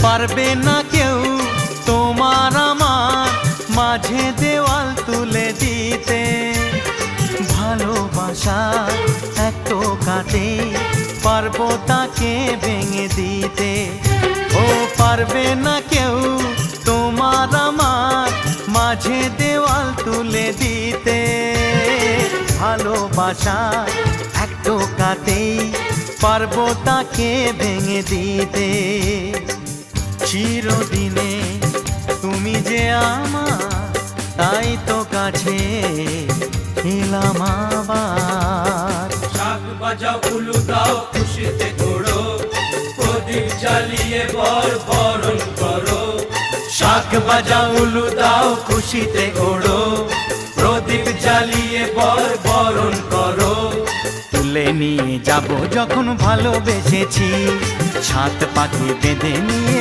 পারবে না কেউ তোমার আমার মাঝে দেওয়াল তুলে দিতে। ভালোবাসা এক টোকাতে পারবো তাকে ভেঙে দিতে। ও পারবে না কেউ তোমার আমার মাঝে দেওয়াল তুলে দিতে। ভালোবাসা এক টোকাতেই পারবো তাকে ভেঙে দিতে। চিরদিনে তুমি যে আমার, তাই তো কাছে এলাম আবার। শাক বাজাও উলু দাও খুশিতে ঘোড়ো, প্রদীপ জ্বালিয়ে বর বরণ করো। শাক বাজাও উলু দাও খুশিতে ওড়ো, প্রদীপ জ্বালিয়ে বর বরণ করো। তুলে নিয়ে যাব যখন ভালোবেসেছি, ছাত পাখি বেঁধে নিয়ে